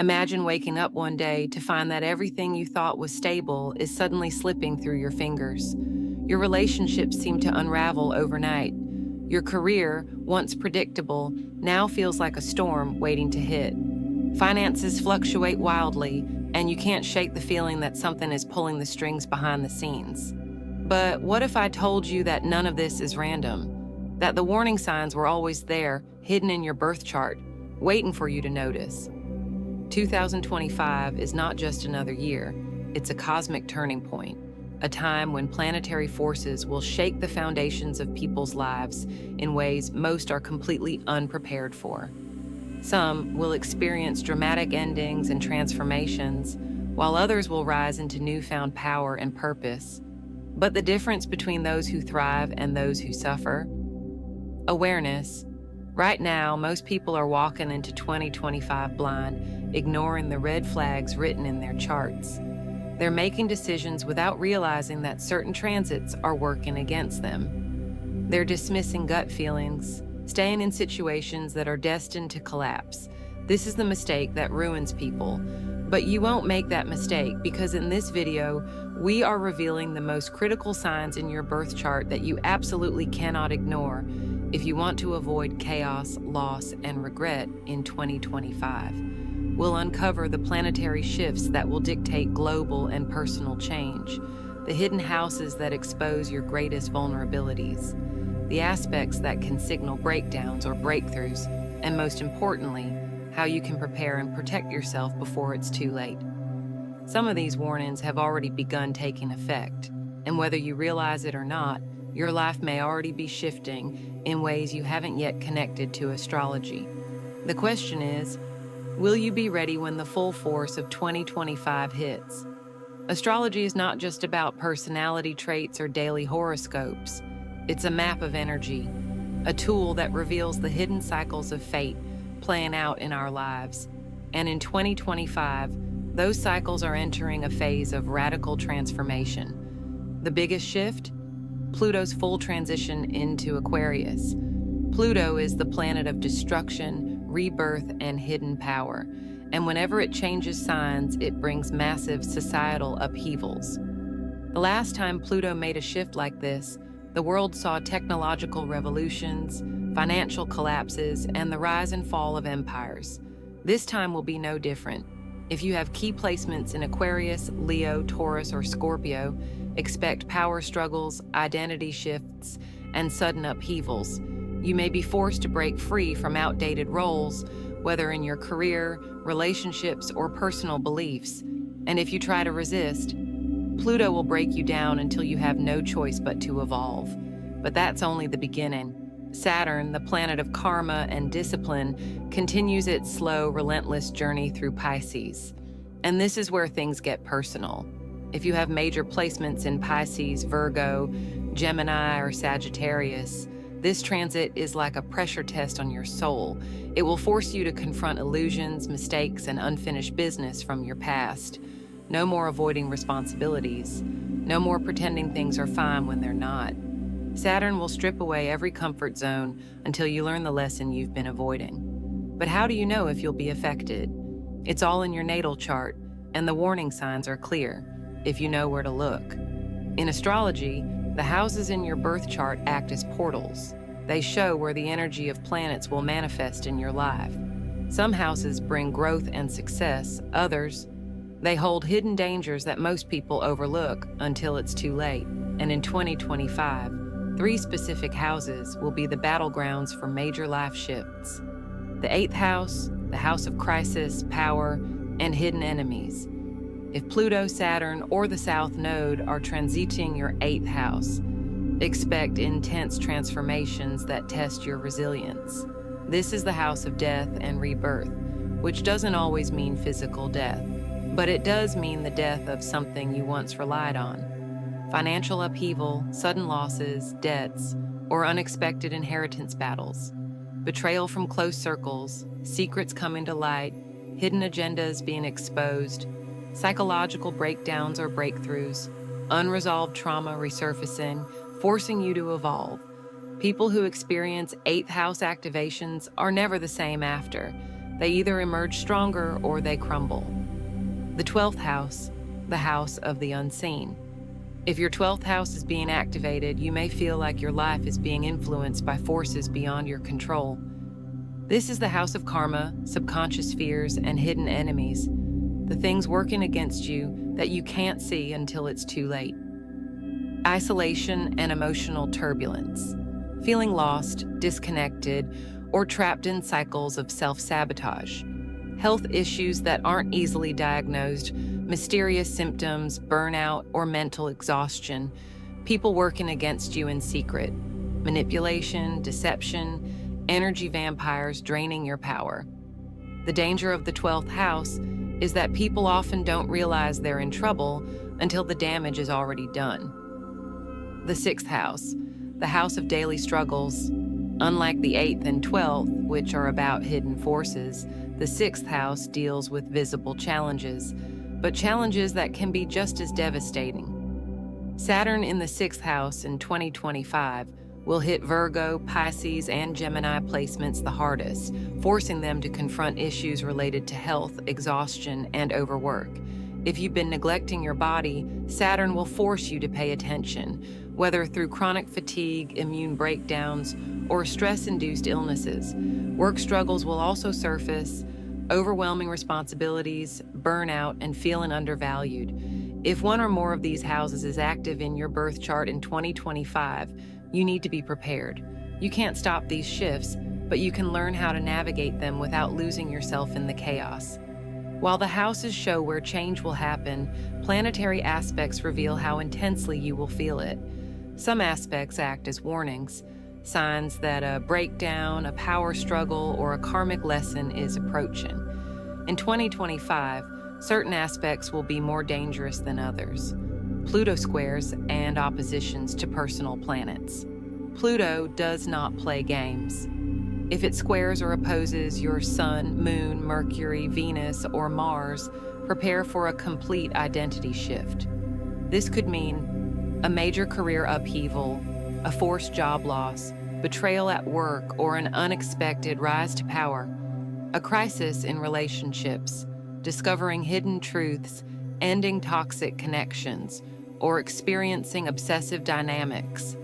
Imagine waking up one day to find that everything you thought was stable is suddenly slipping through your fingers. Your relationships seem to unravel overnight. Your career, once predictable, now feels like a storm waiting to hit. Finances fluctuate wildly, and you can't shake the feeling that something is pulling the strings behind the scenes. But what if I told you that none of this is random? That the warning signs were always there, hidden in your birth chart, waiting for you to notice? 2025 is not just another year, it's a cosmic turning point, a time when planetary forces will shake the foundations of people's lives in ways most are completely unprepared for. Some will experience dramatic endings and transformations, while others will rise into newfound power and purpose. But the difference between those who thrive and those who suffer? Awareness. Right now, most people are walking into 2025 blind, ignoring the red flags written in their charts. They're making decisions without realizing that certain transits are working against them. They're dismissing gut feelings, staying in situations that are destined to collapse. This is the mistake that ruins people. But you won't make that mistake because in this video, we are revealing the most critical signs in your birth chart that you absolutely cannot ignore if you want to avoid chaos, loss, and regret in 2025. We'll uncover the planetary shifts that will dictate global and personal change, the hidden houses that expose your greatest vulnerabilities, the aspects that can signal breakdowns or breakthroughs, and most importantly, how you can prepare and protect yourself before it's too late. Some of these warnings have already begun taking effect, and whether you realize it or not, your life may already be shifting in ways you haven't yet connected to astrology. The question is, will you be ready when the full force of 2025 hits? Astrology is not just about personality traits or daily horoscopes. It's a map of energy, a tool that reveals the hidden cycles of fate playing out in our lives. And in 2025, those cycles are entering a phase of radical transformation. The biggest shift? Pluto's full transition into Aquarius. Pluto is the planet of destruction, rebirth, and hidden power. And whenever it changes signs, it brings massive societal upheavals. The last time Pluto made a shift like this, the world saw technological revolutions, financial collapses, and the rise and fall of empires. This time will be no different. If you have key placements in Aquarius, Leo, Taurus, or Scorpio, expect power struggles, identity shifts, and sudden upheavals. You may be forced to break free from outdated roles, whether in your career, relationships, or personal beliefs. And if you try to resist, Pluto will break you down until you have no choice but to evolve. But that's only the beginning. Saturn, the planet of karma and discipline, continues its slow, relentless journey through Pisces. And this is where things get personal. If you have major placements in Pisces, Virgo, Gemini, or Sagittarius, this transit is like a pressure test on your soul. It will force you to confront illusions, mistakes, and unfinished business from your past. No more avoiding responsibilities. No more pretending things are fine when they're not. Saturn will strip away every comfort zone until you learn the lesson you've been avoiding. But how do you know if you'll be affected? It's all in your natal chart, and the warning signs are clear, if you know where to look. In astrology, the houses in your birth chart act as portals. They show where the energy of planets will manifest in your life. Some houses bring growth and success, others, they hold hidden dangers that most people overlook until it's too late. And in 2025, 3 specific houses will be the battlegrounds for major life shifts. The 8th house, the house of crisis, power, and hidden enemies. If Pluto, Saturn, or the South Node are transiting your 8th house, expect intense transformations that test your resilience. This is the house of death and rebirth, which doesn't always mean physical death, but it does mean the death of something you once relied on. Financial upheaval, sudden losses, debts, or unexpected inheritance battles. Betrayal from close circles, secrets coming to light, hidden agendas being exposed, psychological breakdowns or breakthroughs, unresolved trauma resurfacing, forcing you to evolve. People who experience 8th house activations are never the same after. They either emerge stronger or they crumble. The 12th house, the house of the unseen. If your 12th house is being activated, you may feel like your life is being influenced by forces beyond your control. This is the house of karma, subconscious fears, and hidden enemies, the things working against you that you can't see until it's too late. Isolation and emotional turbulence, feeling lost, disconnected, or trapped in cycles of self-sabotage. Health issues that aren't easily diagnosed, mysterious symptoms, burnout, or mental exhaustion, people working against you in secret, manipulation, deception, energy vampires draining your power. The danger of the 12th house is that people often don't realize they're in trouble until the damage is already done. The 6th house, the house of daily struggles. Unlike the 8th and 12th, which are about hidden forces, the 6th house deals with visible challenges, but challenges that can be just as devastating. Saturn in the 6th house in 2025 will hit Virgo, Pisces, and Gemini placements the hardest, forcing them to confront issues related to health, exhaustion, and overwork. If you've been neglecting your body, Saturn will force you to pay attention, whether through chronic fatigue, immune breakdowns, or stress-induced illnesses. Work struggles will also surface, overwhelming responsibilities, burnout, and feeling undervalued. If one or more of these houses is active in your birth chart in 2025, you need to be prepared. You can't stop these shifts, but you can learn how to navigate them without losing yourself in the chaos. While the houses show where change will happen, planetary aspects reveal how intensely you will feel it. Some aspects act as warnings, signs that a breakdown, a power struggle, or a karmic lesson is approaching. In 2025, certain aspects will be more dangerous than others. Pluto squares and oppositions to personal planets. Pluto does not play games. If it squares or opposes your Sun, Moon, Mercury, Venus, or Mars, prepare for a complete identity shift. This could mean a major career upheaval, a forced job loss, betrayal at work, or an unexpected rise to power. A crisis in relationships, discovering hidden truths, ending toxic connections, or experiencing obsessive dynamics.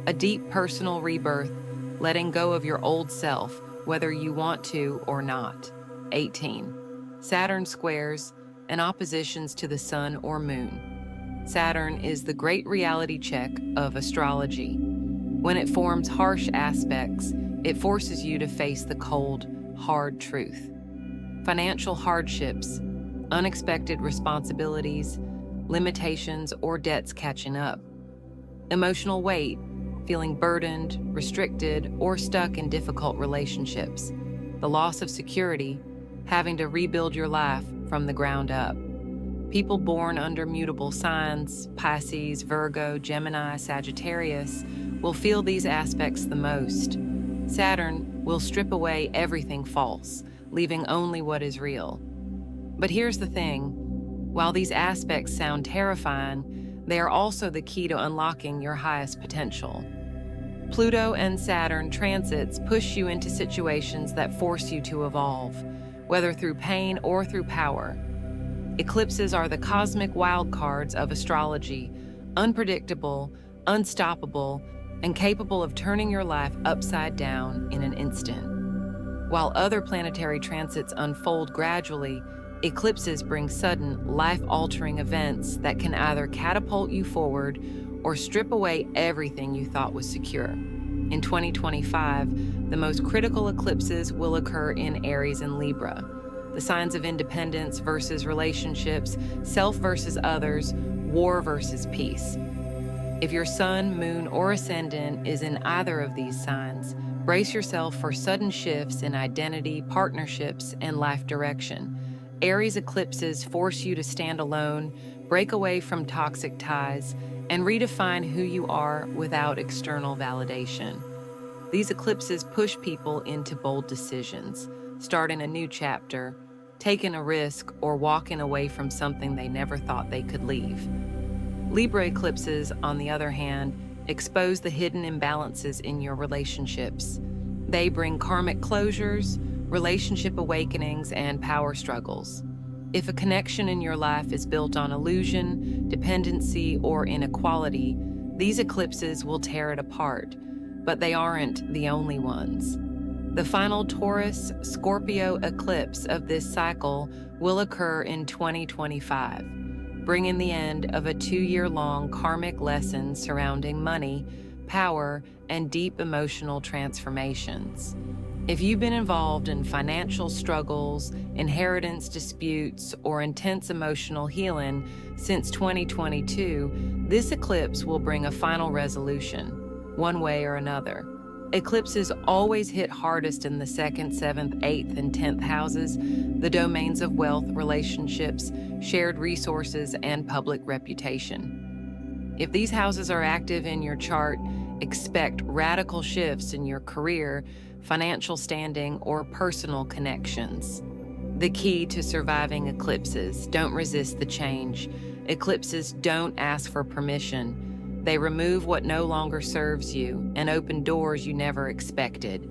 A deep personal rebirth, letting go of your old self, whether you want to or not. 18. Saturn squares and oppositions to the Sun or Moon. Saturn is the great reality check of astrology. When it forms harsh aspects, it forces you to face the cold, hard truth. Financial hardships, unexpected responsibilities, limitations, or debts catching up. Emotional weight, feeling burdened, restricted, or stuck in difficult relationships. The loss of security, having to rebuild your life from the ground up. People born under mutable signs, Pisces, Virgo, Gemini, Sagittarius, will feel these aspects the most. Saturn will strip away everything false, leaving only what is real. But here's the thing, while these aspects sound terrifying, they are also the key to unlocking your highest potential. Pluto and Saturn transits push you into situations that force you to evolve, whether through pain or through power. Eclipses are the cosmic wildcards of astrology, unpredictable, unstoppable, and capable of turning your life upside down in an instant. While other planetary transits unfold gradually, eclipses bring sudden, life-altering events that can either catapult you forward or strip away everything you thought was secure. In 2025, the most critical eclipses will occur in Aries and Libra, the signs of independence versus relationships, self versus others, war versus peace. If your Sun, Moon, or Ascendant is in either of these signs, brace yourself for sudden shifts in identity, partnerships, and life direction. Aries eclipses force you to stand alone, break away from toxic ties, and redefine who you are without external validation. These eclipses push people into bold decisions, starting a new chapter, taking a risk, or walking away from something they never thought they could leave. Libra eclipses, on the other hand, expose the hidden imbalances in your relationships. They bring karmic closures, relationship awakenings, and power struggles. If a connection in your life is built on illusion, dependency, or inequality, these eclipses will tear it apart, but they aren't the only ones. The final Taurus Scorpio eclipse of this cycle will occur in 2025, bringing the end of a 2-year-long karmic lesson surrounding money, power, and deep emotional transformations. If you've been involved in financial struggles, inheritance disputes, or intense emotional healing since 2022, this eclipse will bring a final resolution, one way or another. Eclipses always hit hardest in the 2nd, 7th, 8th, and 10th houses, the domains of wealth, relationships, shared resources, and public reputation. If these houses are active in your chart, expect radical shifts in your career, financial standing, or personal connections. The key to surviving eclipses: don't resist the change. Eclipses don't ask for permission. They remove what no longer serves you and open doors you never expected.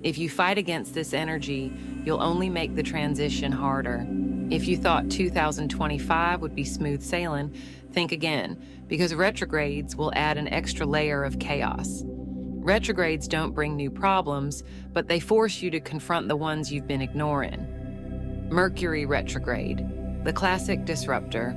If you fight against this energy, you'll only make the transition harder. If you thought 2025 would be smooth sailing, think again, because retrogrades will add an extra layer of chaos. Retrogrades don't bring new problems, but they force you to confront the ones you've been ignoring. Mercury retrograde, the classic disruptor.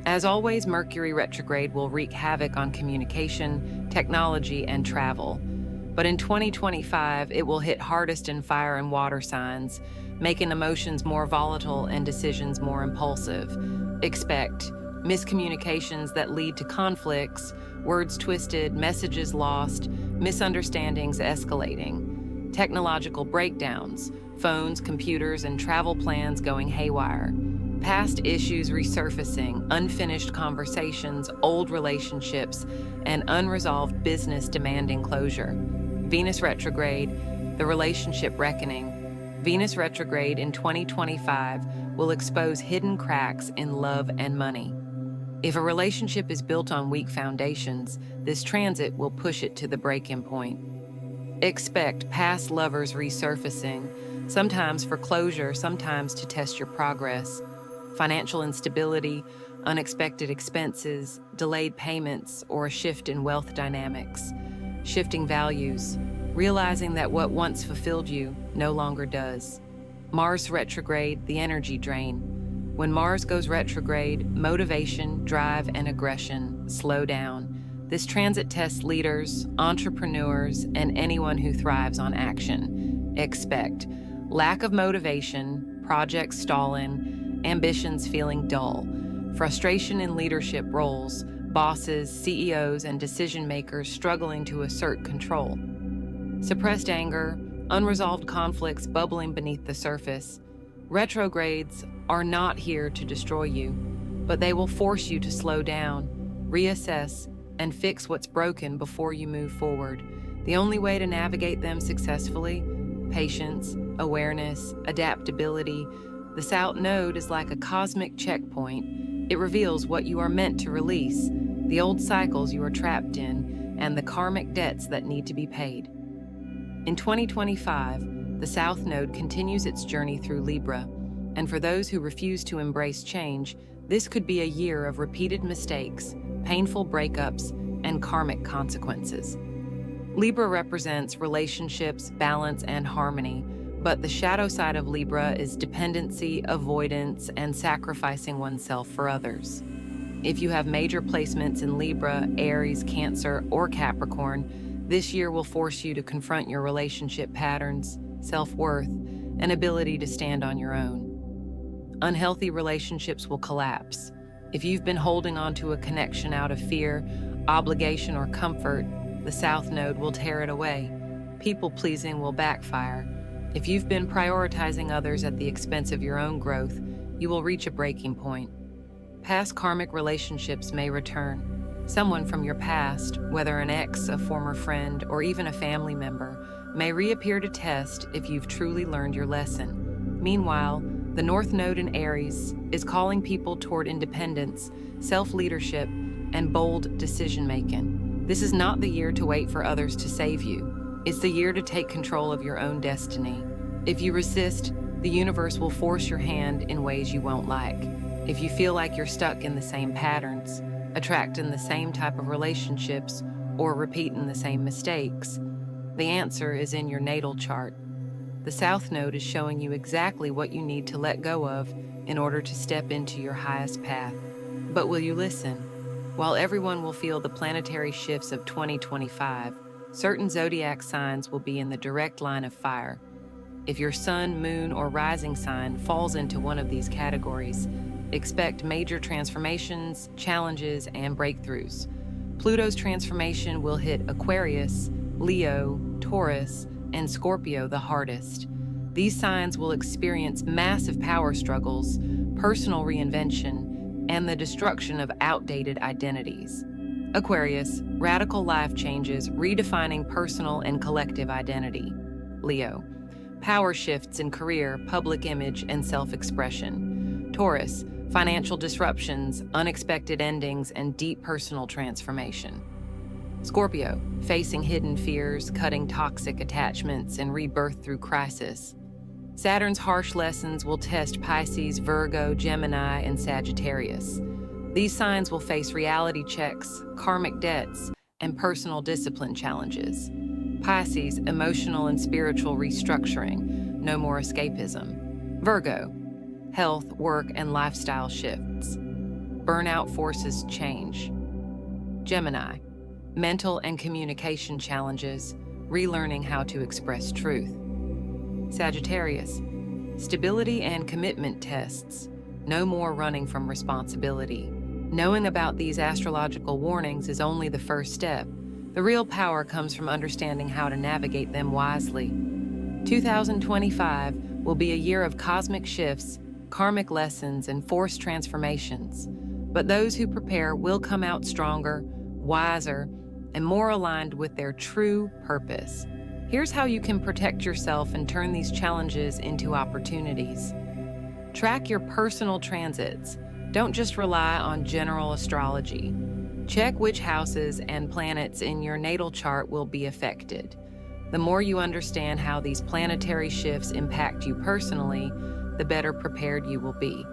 As always, Mercury retrograde will wreak havoc on communication, technology, and travel. But in 2025, it will hit hardest in fire and water signs, making emotions more volatile and decisions more impulsive. Expect miscommunications that lead to conflicts, words twisted, messages lost, misunderstandings escalating, technological breakdowns, phones, computers, and travel plans going haywire, past issues resurfacing, unfinished conversations, old relationships, and unresolved business demanding closure. Venus retrograde, the relationship reckoning. Venus retrograde in 2025 will expose hidden cracks in love and money. If a relationship is built on weak foundations, this transit will push it to the break-in point. Expect past lovers resurfacing, sometimes for closure, sometimes to test your progress. Financial instability, unexpected expenses, delayed payments, or a shift in wealth dynamics. Shifting values, realizing that what once fulfilled you no longer does. Mars retrograde, the energy drain. When Mars goes retrograde, motivation, drive, and aggression slow down. This transit tests leaders, entrepreneurs, and anyone who thrives on action. Expect lack of motivation, projects stalling, ambitions feeling dull, frustration in leadership roles, bosses, CEOs, and decision makers struggling to assert control. Suppressed anger, unresolved conflicts bubbling beneath the surface. Retrogrades are not here to destroy you, but they will force you to slow down, reassess, and fix what's broken before you move forward. The only way to navigate them successfully: patience, awareness, adaptability. The South Node is like a cosmic checkpoint. It reveals what you are meant to release, the old cycles you are trapped in, and the karmic debts that need to be paid. In 2025, the South Node continues its journey through Libra, and for those who refuse to embrace change, this could be a year of repeated mistakes, painful breakups, and karmic consequences. Libra represents relationships, balance, and harmony, but the shadow side of Libra is dependency, avoidance, and sacrificing oneself for others. If you have major placements in Libra, Aries, Cancer, or Capricorn, this year will force you to confront your relationship patterns, self-worth, and ability to stand on your own. Unhealthy relationships will collapse. If you've been holding on to a connection out of fear, obligation, or comfort, the South Node will tear it away. People-pleasing will backfire. If you've been prioritizing others at the expense of your own growth, you will reach a breaking point. Past karmic relationships may return. Someone from your past, whether an ex, a former friend, or even a family member, may reappear to test if you've truly learned your lesson. Meanwhile, the North Node in Aries is calling people toward independence, self-leadership, and bold decision-making. This is not the year to wait for others to save you. It's the year to take control of your own destiny. If you resist, the universe will force your hand in ways you won't like. If you feel like you're stuck in the same patterns, attracting the same type of relationships, or repeating the same mistakes, the answer is in your natal chart. The South Node is showing you exactly what you need to let go of in order to step into your highest path. But will you listen? While everyone will feel the planetary shifts of 2025, certain zodiac signs will be in the direct line of fire. If your sun, moon, or rising sign falls into one of these categories, expect major transformations, challenges, and breakthroughs. Pluto's transformation will hit Aquarius, Leo, Taurus, and Scorpio the hardest. These signs will experience massive power struggles, personal reinvention, and the destruction of outdated identities. Aquarius, radical life changes, redefining personal and collective identity. Leo, power shifts in career, public image, and self-expression. Taurus, financial disruptions, unexpected endings, and deep personal transformation. Scorpio, facing hidden fears, cutting toxic attachments, and rebirth through crisis. Saturn's harsh lessons will test Pisces, Virgo, Gemini, and Sagittarius. These signs will face reality checks, karmic debts, and personal discipline challenges. Pisces, emotional and spiritual restructuring, no more escapism. Virgo, health, work, and lifestyle shifts. Burnout forces change. Gemini, mental and communication challenges, relearning how to express truth. Sagittarius, stability and commitment tests, no more running from responsibility. Knowing about these astrological warnings is only the first step. The real power comes from understanding how to navigate them wisely. 2025 will be a year of cosmic shifts, karmic lessons, and forced transformations. But those who prepare will come out stronger, wiser, and more aligned with their true purpose. Here's how you can protect yourself and turn these challenges into opportunities. Track your personal transits. Don't just rely on general astrology. Check which houses and planets in your natal chart will be affected. The more you understand how these planetary shifts impact you personally, the better prepared you will be.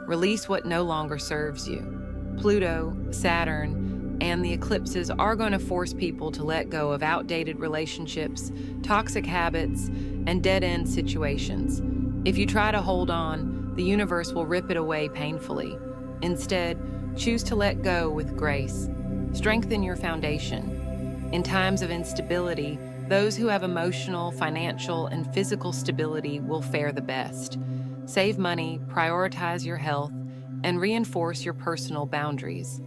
Release what no longer serves you. Pluto, Saturn, and the eclipses are going to force people to let go of outdated relationships, toxic habits, and dead-end situations. If you try to hold on, the universe will rip it away painfully. Instead, choose to let go with grace. Strengthen your foundation. In times of instability, those who have emotional, financial, and physical stability will fare the best. Save money, prioritize your health, and reinforce your personal boundaries.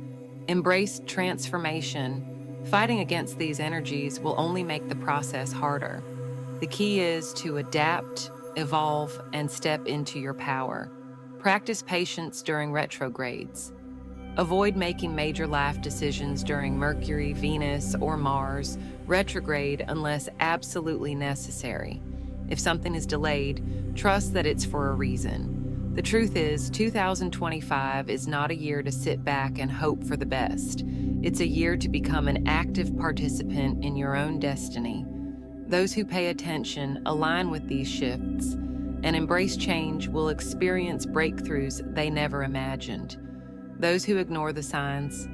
Embrace transformation. Fighting against these energies will only make the process harder. The key is to adapt, evolve, and step into your power. Practice patience during retrogrades. Avoid making major life decisions during Mercury, Venus, or Mars retrograde unless absolutely necessary. If something is delayed, trust that it's for a reason. The truth is, 2025 is not a year to sit back and hope for the best. It's a year to become an active participant in your own destiny. Those who pay attention, align with these shifts, and embrace change will experience breakthroughs they never imagined. Those who ignore the signs,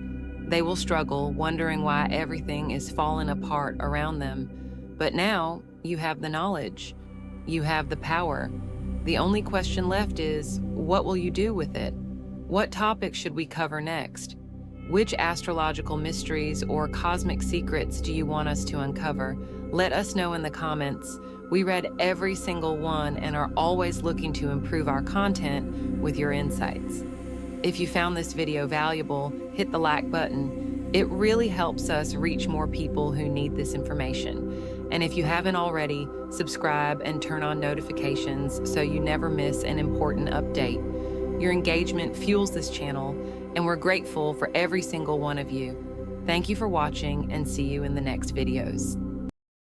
they will struggle, wondering why everything is falling apart around them. But now, you have the knowledge. You have the power. The only question left is, what will you do with it? What topics should we cover next? Which astrological mysteries or cosmic secrets do you want us to uncover? Let us know in the comments. We read every single one and are always looking to improve our content with your insights. If you found this video valuable, hit the like button. It really helps us reach more people who need this information. And if you haven't already, subscribe and turn on notifications so you never miss an important update. Your engagement fuels this channel, and we're grateful for every single one of you. Thank you for watching, and see you in the next videos.